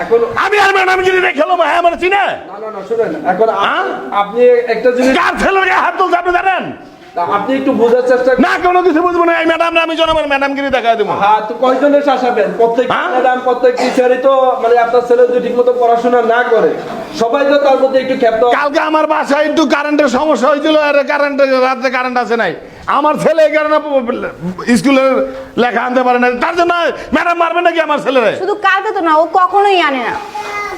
এখন আমি আর ম্যাডামগিরি রেখে খেলো হ্যাঁ আমার চিনে না শুনেন, এখন আপনি একটা জিনিস, কার ছেলের গায়ে হাত তুলছে আপনি জানেন? আপনি একটু বোঝার চেষ্টা না কোনো কিছু বুঝবো না, এই ম্যাডাম আমি জনমের ম্যাডামগিরি দেখা দেবো। হ্যাঁ, তো কয়জনের শাসাবেন? প্রত্যেক ম্যাডাম প্রত্যেক টিচারই তো মানে আপনার ছেলে যদি ঠিকমতো পড়াশোনা না করে, সবাই তো তার মধ্যে একটু ক্ষেপ্ত। কালকে আমার বাসায় একটু কারেন্টের সমস্যা হয়েছিল, আর কারেন্টের রাতে কারেন্ট আসে নাই, আমার ছেলে এই কারণে স্কুলের লেখা আনতে পারে না, তার জন্য ম্যাডাম মারবে নাকি আমার ছেলেরে? শুধু কালকে তো না, ও কখনোই আনে না,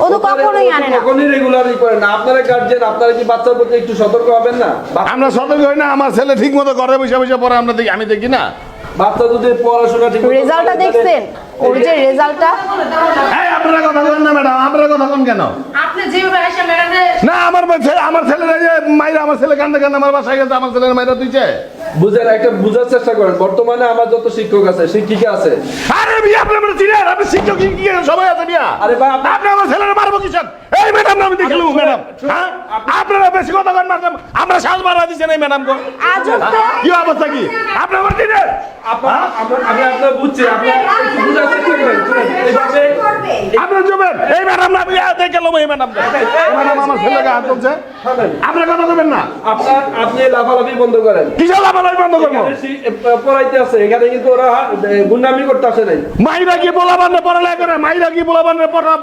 ও তো কখনোই আনে না। কখনই রেগুলারই করে না। আপনারা গার্জিয়ান, আপনারা কি বাচ্চার প্রতি একটু সতর্ক হবেন না? আমরা সতর্ক হই না, আমার ছেলে ঠিক মতো ঘরে বসে বসে পড়ে, আমরা দেখি, আমি দেখি না। বাচ্চা যদি পড়াশোনা ঠিক মতো রেজাল্টটা করে, দেখছেন, ওর যে রেজাল্টটা। এই আপনারা কথা বলেন না ম্যাডাম, আপনারা কথা বলেন কেন? আপনি যেভাবে এসে ম্যাডামে না আমার ছেলেরা যে মাইরা, আমার ছেলে কান্দে কান্দে আমার বাসায় গেছে, আমার ছেলের মাইরা তুইছে। বুঝেন, একটা বুঝার চেষ্টা করেন। বর্তমানে আমার যত শিক্ষক আছে, শিক্ষিকা আছে, আরে বিয়া আপনি আমরা চিনেন, আপনি শিক্ষক কি সবাই আছে বিয়া। আরে ভাই, আপনি আমার ছেলেরা মারবো কিসব? এই ম্যাডাম আমি দেখলু ম্যাডাম, হ্যাঁ আপনারা বেশি কথা বলেন ম্যাডাম, আমরা সাজ মারা দিছেন এই ম্যাডাম কো। আজব তো। কি অবস্থা কি আপনি আমার চিনেন? আমি আপনার বুঝছি, আপনি একটু বুঝার চেষ্টা করেন। শুনেন, এইভাবে আপনার জমেন এই ম্যাডাম না, আমি দেখলাম এই ম্যাডাম, ম্যাডাম আমার ছেলেকে হাত তুলছে, থামেন। আপনার কথা বলবেন না। আপনি লাফালাফি বন্ধ করেন। কিসব লাফালাফি বন্ধ করবো? পড়াইতে আছে এখানে, কিন্তু ওরা গুন্ডামি করতে আসে নাই। মাইরা কি বলাবান পড়ালেখা করে, মাইরা কি বলাবান পড়া